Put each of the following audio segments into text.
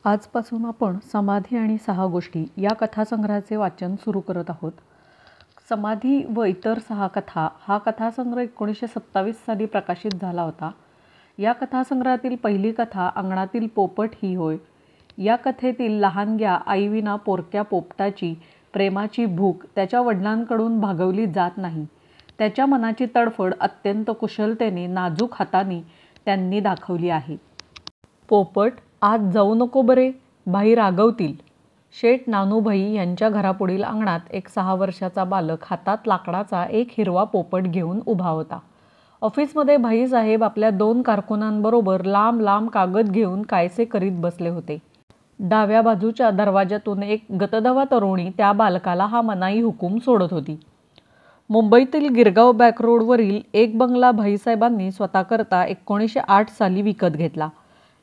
आजपासून आपण समाधी आणि 6 गोष्टी या कथासंग्रहाचे वाचन सुरू करत आहोत. समाधी व इतर 6 कथा हा कथासंग्रह 1927 साली प्रकाशित झाला होता. या कथासंग्रहातील पहिली कथा अंगणातील पोपट ही होय. या कथेतील लहानग्या आईविना पोरक्या पोपटाची प्रेमाची भूक त्याच्या वडिलांकडून भागवली जात नाही. त्याच्या मनाची तडफड अत्यंत कुशलतेने नाजूक हातांनी त्यांनी दाखवली आहे. पोपट, आज जाऊ नको बरे, भाई रागवतील. शेठ नानूभाई यांच्या घरापुढील अंगणात एक 6 वर्षाचा बालक हातात लाकडाचा एक हिरवा पोपट घेऊन उभा होता. ऑफिसमध्ये भाईसाहेब आपल्या 2 कारकुनांबरोबर लांब लांब कागद घेऊन कायसे करीत बसले होते. डाव्या बाजूच्या दरवाजातून एक गतदवा तरुणी त्या बालकाला हा मनाई हुकूम सोडत होती. मुंबईतील गिरगाव बॅकरोडवरील एक बंगला भाईसाहेबांनी स्वतःकरता 1908 साली विकत घेतला.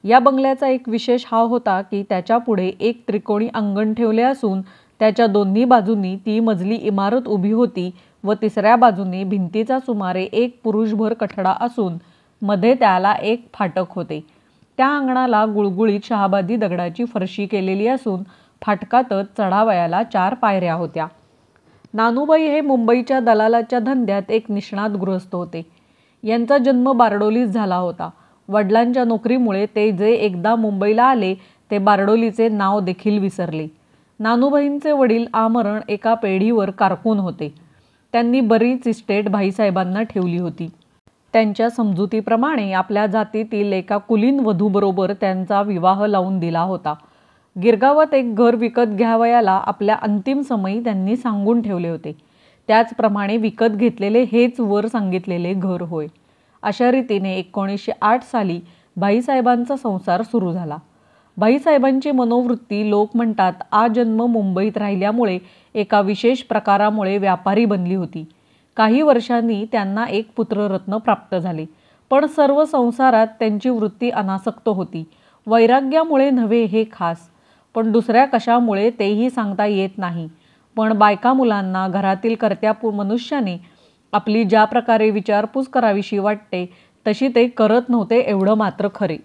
या बंगल्याचा एक विशेष हा होता की त्याच्यापुढे एक त्रिकोणी अंगण ठेवले असून त्याच्या दोन्ही बाजूंनी 3 मजली इमारत उभी होती व तिसऱ्या बाजूने भिंतीचा सुमारे 1 पुरुषभर कठडा असून मध्ये त्याला एक फाटक होते. त्या अंगणाला गुळगुळीत शहाबादी दगडाची फरशी केलेली असून फाटकातच चढावयाला 4 पायऱ्या होत्या. नानूबाई हे मुंबईच्या दलालाच्या धंद्यात एक निष्णात गृहस्थ होते. यांचा जन्म बारडोलीत झाला होता. वडिलांच्या नोकरीमुळे ते जे एकदा मुंबईला आले ते बारडोलीचे नाव देखील विसरले. नानूबाईंचे वडील आमरण एका पेढीवर कारकून होते. त्यांनी बरीच इस्टेट भाईसाहेबांना ठेवली होती. त्यांच्या समजुतीप्रमाणे आपल्या जातीतील एका कुलीन वधूबरोबर त्यांचा विवाह लावून दिला होता. गिरगावात एक घर विकत घ्यावयाला आपल्या अंतिम समयी त्यांनी सांगून ठेवले होते. त्याचप्रमाणे विकत घेतलेले हेच वर सांगितलेले घर होय. अशा रीतीने 1908 साली भाईसाहेबांचा संसार सुरू झाला. भाईसाहेबांची मनोवृत्ती लोक म्हणतात आजन्म मुंबईत राहिल्यामुळे एका विशेष प्रकारामुळे व्यापारी बनली होती. काही वर्षांनी त्यांना एक पुत्ररत्न प्राप्त झाले. पण सर्व संसारात त्यांची वृत्ती अनासक्त होती. वैराग्यामुळे नव्हे हे खास, पण दुसऱ्या कशामुळे तेही सांगता येत नाही. पण बायका मुलांना घरातील कर्त्या मनुष्याने आपली ज्या प्रकारे विचारपूस करावीशी वाटते तशी ते करत नव्हते एवढं मात्र खरे.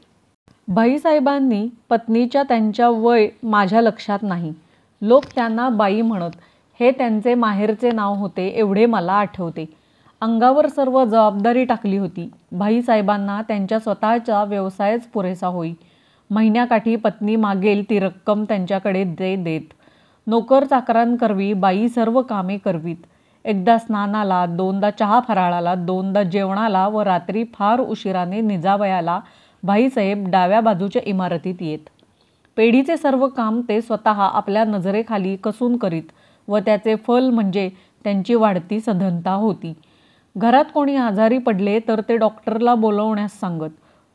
भाईसाहेबांनी पत्नीच्या त्यांच्या वय माझ्या लक्षात नाही. लोक त्यांना बाई म्हणत. हे त्यांचे माहेरचे नाव होते एवढे मला आठवते. अंगावर सर्व जबाबदारी टाकली होती. भाईसाहेबांना त्यांच्या स्वतःचा व्यवसायच पुरेसा होई. महिन्याकाठी पत्नी मागेल ती रक्कम त्यांच्याकडे ते देत. नोकर चाकरांकरवी बाई सर्व कामे करवीत. एकदा स्नानाला, 2दा चहा फराळाला, 2दा जेवणाला व रात्री फार उशिराने निजावयाला भाईसाहेब डाव्या बाजूच्या इमारतीत येत. पेढीचे सर्व काम ते स्वतः आपल्या नजरेखाली कसून करीत व त्याचे फल म्हणजे त्यांची वाढती सधनता होती. घरात कोणी आजारी पडले तर ते डॉक्टरला बोलवण्यास सांगत.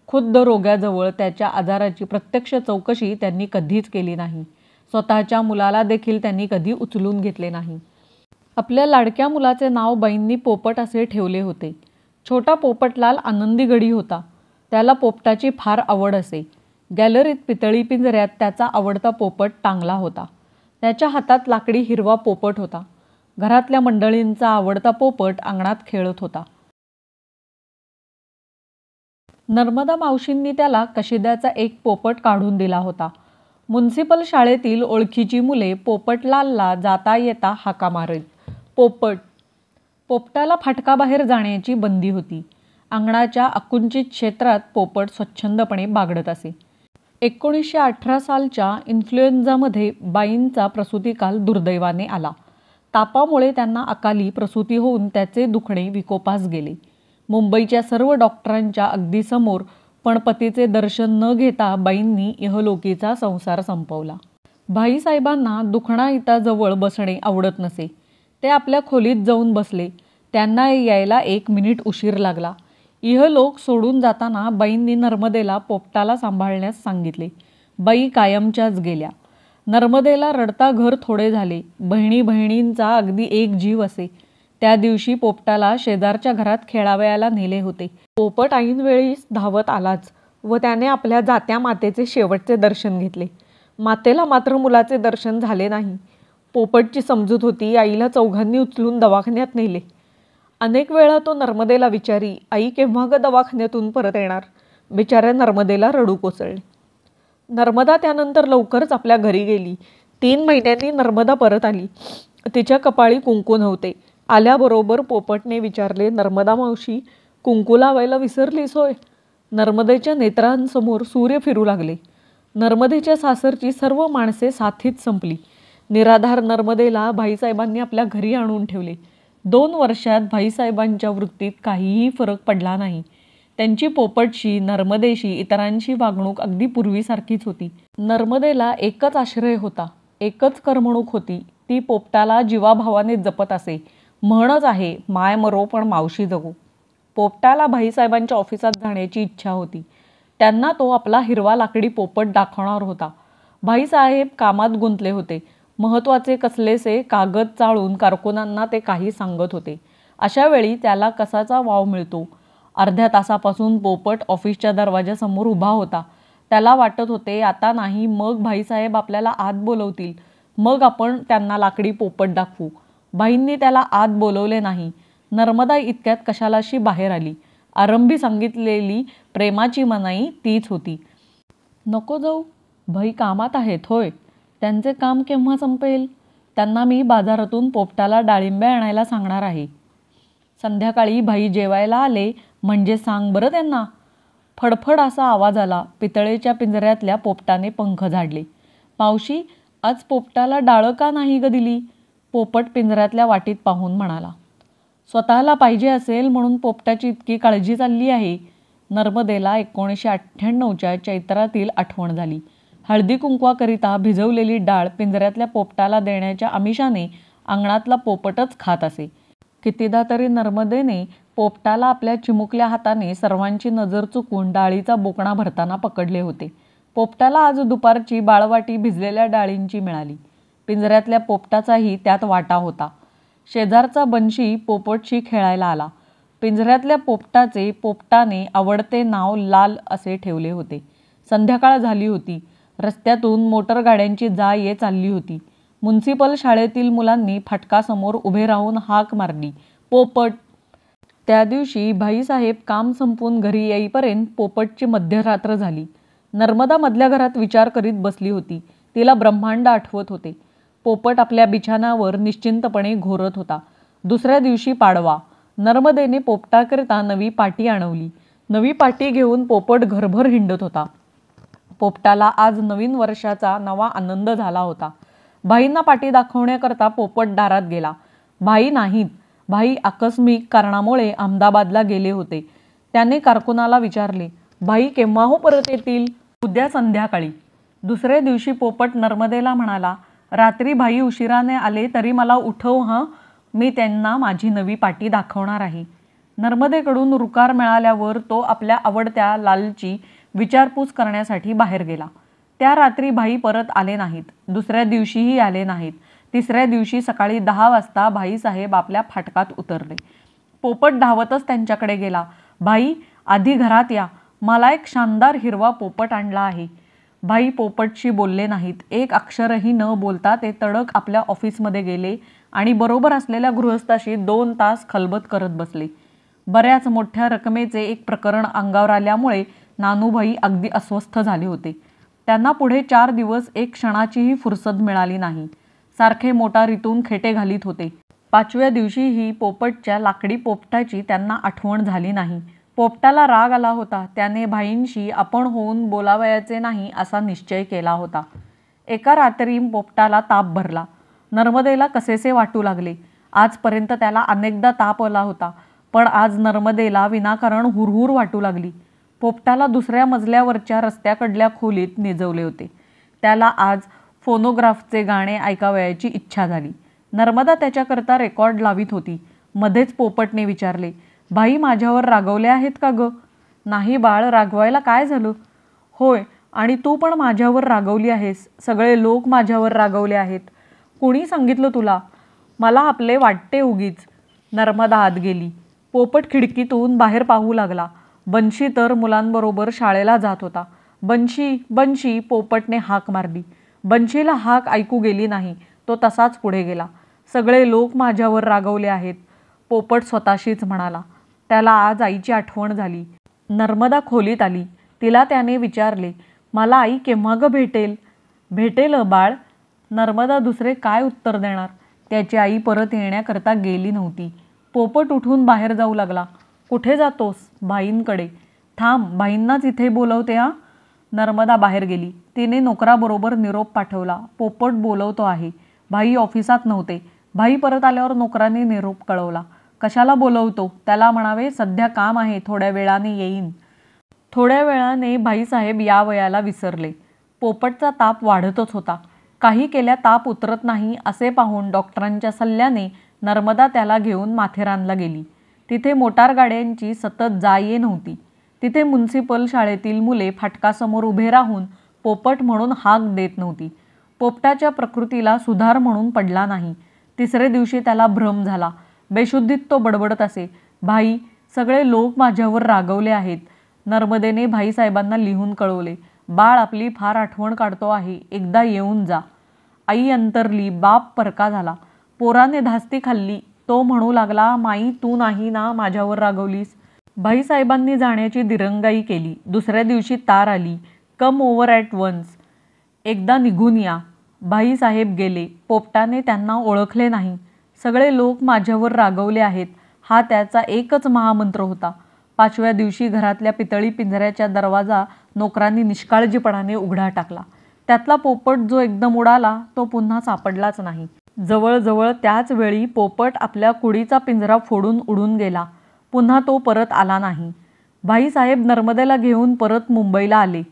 खुद्द रोग्याजवळ त्याच्या आजाराची प्रत्यक्ष चौकशी त्यांनी कधीच केली नाही. स्वतःच्या मुलाला देखील त्यांनी कधी उचलून घेतले नाही. आपल्या लाडक्या मुलाचे नाव बाईंनी पोपट असे ठेवले होते. छोटा पोपटलाल आनंदी गडी होता. त्याला पोपटाची फार आवड असे. गॅलरीत पितळी पिंजऱ्यात त्याचा आवडता पोपट टांगला होता. त्याच्या हातात लाकडी हिरवा पोपट होता. घरातल्या मंडळींचा आवडता पोपट अंगणात खेळत होता. नर्मदा मावशींनी त्याला कशिद्याचा एक पोपट काढून दिला होता. म्युनिसिपल शाळेतील ओळखीची मुले पोपटलालला जाता येता हाका मारीत. पोपटाला फाटकाबाहेर जाण्याची बंदी होती. अंगणाच्या आकुंचित क्षेत्रात पोपट स्वच्छंदपणे बागडत असे. 1918 सालच्या इन्फ्लुएन्झामध्ये बाईंचा प्रसूतिकाल दुर्दैवाने आला. तापामुळे त्यांना अकाली प्रसूती होऊन त्याचे दुखणे विकोपास गेले. मुंबईच्या सर्व डॉक्टरांच्या अगदी समोर पण पतीचे दर्शन न घेता बाईंनी इहलोकीचा संसार संपवला. भाईसाहेबांना दुखणाइताजवळ बसणे आवडत नसे. ते आपल्या खोलीत जाऊन बसले. त्यांना यायला 1 मिनिट उशीर लागला. इहलोक सोडून जाताना बाईंनी नर्मदेला पोपटाला सांभाळण्यास सांगितले. बाई कायमच्याच गेल्या. नर्मदेला रडता घर थोडे झाले. बहिणींचा अगदी एक जीव असे. त्या दिवशी पोपटाला शेजारच्या घरात खेळावयाला नेले होते. पोपट ऐनवेळीच धावत आलाच व त्याने आपल्या जात्या मातेचे शेवटचे दर्शन घेतले. मातेला मात्र मुलाचे दर्शन झाले नाही. पोपटची समजूत होती आईला चौघांनी उचलून दवाखान्यात नेले. अनेक वेळा तो नर्मदेला विचारी, आई केव्हा ग दवाखान्यातून परत येणार. बिचाऱ्या नर्मदेला रडू कोसळले. नर्मदा त्यानंतर लवकरच आपल्या घरी गेली. 3 महिन्यांनी नर्मदा परत आली. तिच्या कपाळी कुंकू नव्हते. आल्याबरोबर पोपटने विचारले, नर्मदा मावशी, कुंकू लावायला विसरलीस होय? नर्मदेच्या नेत्रांसमोर सूर्य फिरू लागले. नर्मदेच्या सासरची सर्व माणसे साथीत संपली. निराधार नर्मदेला भाईसाहेबांनी आपल्या घरी आणून ठेवले. 2 वर्षात भाईसाहेबांच्या वृत्तीत काहीही फरक पडला नाही. त्यांची पोपटशी, नर्मदेशी, इतरांशी वागणूक अगदी पूर्वीसारखीच होती. नर्मदेला एकच आश्रय होता, एकच करमणूक होती. ती पोपटाला जीवाभावाने जपत असे. म्हणच आहे, माय मरो पण मावशी जगो. पोपटाला भाईसाहेबांच्या ऑफिसात जाण्याची इच्छा होती. त्यांना तो आपला हिरवा लाकडी पोपट दाखवणार होता. भाईसाहेब कामात गुंतले होते. महत्त्वाचे कसलेसे कागद चाळून कारकुनांना ते काही सांगत होते. अशा वेळी त्याला कसाचा वाव मिळतो. अर्ध्या तासापासून पोपट ऑफिसच्या दरवाजासमोर उभा होता. त्याला वाटत होते, आता नाही, मग भाईसाहेब आपल्याला आत बोलवतील. मग आपण त्यांना लाकडी पोपट दाखवू. भाईंनी त्याला आत बोलवले नाही. नर्मदा इतक्यात कशालाशी बाहेर आली. आरंभी सांगितलेली प्रेमाची मनाई तीच होती. नको जाऊ, भाई कामात आहेत होय. त्यांचे काम केव्हा संपेल? त्यांना मी बाजारातून पोपटाला डाळिंबे आणायला सांगणार आहे. संध्याकाळी भाई जेवायला आले म्हणजे सांग बरं त्यांना. फडफड असा आवाज आला. पितळेच्या पिंजऱ्यातल्या पोपटाने पंख झाडले. मावशी, आज पोपटाला डाळं का नाही ग दिली? पोपट पिंजऱ्यातल्या वाटीत पाहून म्हणाला. स्वतःला पाहिजे असेल म्हणून पोपटाची इतकी काळजी चालली आहे. नर्मदेला 1998च्या चैत्रातील आठवण झाली. हळदी कुंकवाकरिता भिजवलेली डाळ पिंजऱ्यातल्या पोपटाला देण्याच्या आमिषाने अंगणातला पोपटच खात असे. कितीदा तरी नर्मदेने पोपटाला आपल्या चिमुकल्या हाताने सर्वांची नजर चुकून डाळीचा बोकणा भरताना पकडले होते. पोपटाला आज दुपारची बाळवाटी भिजलेल्या डाळींची मिळाली. पिंजऱ्यातल्या पोपटाचाही त्यात वाटा होता. शेजारचा बंशी पोपटशी खेळायला आला. पिंजऱ्यातल्या पोपटाचे पोपटाने आवडते नाव लाल असे ठेवले होते. संध्याकाळ झाली होती. रस्त्यातून मोटरगाड्यांची जा ये चालली होती. म्युनिसिपल शाळेतील मुलांनी फाटकासमोर उभे राहून हाक मारली, पोपट. त्या दिवशी भाईसाहेब काम संपून घरी येईपर्यंत पोपटची मध्यरात्र झाली. नर्मदा मधल्या घरात विचार करीत बसली होती. तिला ब्रह्मांड आठवत होते. पोपट आपल्या बिछाणावर निश्चिंतपणे घोरत होता. दुसऱ्या दिवशी पाडवा. नर्मदेने पोपटाकरिता नवी पाटी आणवली. नवी पाटी घेऊन पोपट घरभर हिंडत होता. पोपटाला आज नवीन वर्षाचा नवा आनंद झाला होता. भाईंना पाटी दाखवण्याकरता पोपट दारात गेला. भाई नाहीत. भाई आकस्मिक कारणामुळे अहमदाबादला गेले होते. त्याने कारकुनाला विचारले, भाई केव्हा हो परत येतील? उद्या संध्याकाळी. दुसऱ्या दिवशी पोपट नर्मदेला म्हणाला, रात्री भाई उशिराने आले तरी मला उठव हं, मी त्यांना माझी नवी पाटी दाखवणार आहे. नर्मदेकडून रुकार मिळाल्यावर तो आपल्या आवडत्या लालची विचारपूस करण्यासाठी बाहेर गेला. त्या रात्री भाई परत आले नाहीत. दुसऱ्या दिवशीही आले नाहीत. तिसऱ्या दिवशी सकाळी 10 वाजता भाईसाहेब आपल्या फाटकात उतरले. पोपट धावतच त्यांच्याकडे गेला. भाई, आधी घरात या, मला एक शानदार हिरवा पोपट आणला आहे. भाई पोपटशी बोलले नाहीत. एक अक्षरही न बोलता ते तडक आपल्या ऑफिसमध्ये गेले आणि बरोबर असलेल्या गृहस्थाशी 2 तास खलबत करत बसले. बऱ्याच मोठ्या रकमेचे एक प्रकरण अंगावर आल्यामुळे नानूभाई अगदी अस्वस्थ झाले होते. त्यांना पुढे 4 दिवस एक क्षणाचीही फुरसद मिळाली नाही. सारखे मोटारीतून खेटे घालीत होते. 5व्या दिवशीही पोपटच्या लाकडी पोपटाची त्यांना आठवण झाली नाही. पोपटाला राग आला होता. त्याने भाईंशी आपण होऊन बोलावयाचे नाही असा निश्चय केला होता. एका रात्री पोपटाला ताप भरला. नर्मदेला कसेसे वाटू लागले. आजपर्यंत त्याला अनेकदा ताप आला होता, पण आज नर्मदेला विनाकारण हुरहुर वाटू लागली. पोपटाला दुसऱ्या मजल्यावरच्या रस्त्याकडल्या खोलीत निजवले होते. त्याला आज फोनोग्राफचे गाणे ऐकावयाची इच्छा झाली. नर्मदा त्याच्याकरता रेकॉर्ड लावित होती. मध्येच पोपटने विचारले, भाई माझ्यावर रागवले आहेत का ग? नाही बाळ, रागवायला काय झालं? होय, आणि तू पण माझ्यावर रागवली आहेस. सगळे लोक माझ्यावर रागवले आहेत. कुणी सांगितलं तुला? मला आपले वाटते उगीच. नर्मदा आत गेली. पोपट खिडकीतून बाहेर पाहू लागला. बंशी तर मुलांबरोबर शाळेला जात होता. बंशी, बंशी, पोपटने हाक मारली. बंशीला हाक ऐकू गेली नाही. तो तसाच पुढे गेला. सगळे लोक माझ्यावर रागवले आहेत, पोपट स्वतःशीच म्हणाला. त्याला आज आईची आठवण झाली. नर्मदा खोलीत आली. तिला त्याने विचारले, मला आई केव्हा ग भेटेल? भेटेल बाळ. नर्मदा दुसरे काय उत्तर देणार? त्याची आई परत येण्याकरता गेली नव्हती. पोपट उठून बाहेर जाऊ लागला. कुठे जातोस? भाईंकडे. थांब, भाईंनाच इथे बोलवते हा. नर्मदा बाहेर गेली. तिने नोकराबरोबर निरोप पाठवला. पोपट बोलवतो आहे. भाई ऑफिसात नव्हते. भाई परत आल्यावर नोकराने निरोप कळवला. कशाला बोलवतो? त्याला म्हणावे सध्या काम आहे, थोड्या वेळाने येईन. थोड्या वेळाने भाईसाहेब या वयाला विसरले. पोपटचा ताप वाढतच होता. काही केल्या ताप उतरत नाही असे पाहून डॉक्टरांच्या सल्ल्याने नर्मदा त्याला घेऊन माथेरानला गेली. तिथे मोटारगाड्यांची सतत जा ये नव्हती. तिथे म्युनिसिपल शाळेतील मुले फाटकासमोर उभे राहून पोपट म्हणून हाक देत नव्हती. पोपटाच्या प्रकृतीला सुधार म्हणून पडला नाही. तिसरे दिवशी त्याला भ्रम झाला. बेशुद्धीत तो बडबडत असे, भाई, सगळे लोक माझ्यावर रागवले आहेत. नर्मदेने भाईसाहेबांना लिहून कळवले. बाळ आपली फार आठवण काढतो आहे, एकदा येऊन जा. आई अंतरली. बाप परका झाला. पोराने धास्ती खाल्ली. तो म्हणू लागला, माई, तू नाही ना माझ्यावर रागवलीस? भाईसाहेबांनी जाण्याची दिरंगाई केली. दुसऱ्या दिवशी तार आली. कम ओव्हर ॲट वन्स. एकदा निघून या. भाईसाहेब गेले. पोपटाने त्यांना ओळखले नाही. सगळे लोक माझ्यावर रागवले आहेत हा त्याचा एकच महामंत्र होता. 5व्या दिवशी घरातल्या पितळी पिंजऱ्याचा दरवाजा नोकरांनी निष्काळजीपणाने उघडा टाकला. त्यातला पोपट जो एकदम उडाला तो पुन्हा सापडलाच नाही. जवळजवळ त्याच वेळी पोपट आपल्या कुडीचा पिंजरा फोडून उडून गेला. पुन्हा तो परत आला नाही. भाईसाहेब नर्मदेला घेऊन परत मुंबईला आले.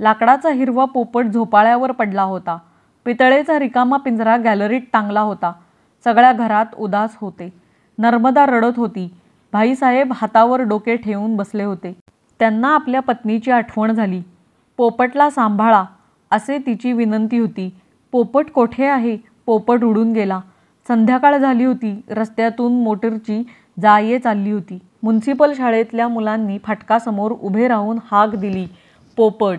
लाकडाचा हिरवा पोपट झोपाळ्यावर पडला होता. पितळेचा रिकामा पिंजरा गॅलरीत टांगला होता. सगळ्या घरात उदास होते. नर्मदा रडत होती. भाईसाहेब हातावर डोके ठेवून बसले होते. त्यांना आपल्या पत्नीची आठवण झाली. पोपटला सांभाळा असे तिची विनंती होती. पोपट कोठे आहे? पोपट उडून गेला. संध्याकाळ झाली होती. रस्त्यातून मोटरची जा ये चालली होती. म्युनिसिपल शाळेतल्या मुलांनी फाटकासमोर उभे राहून हाक दिली, पोपट.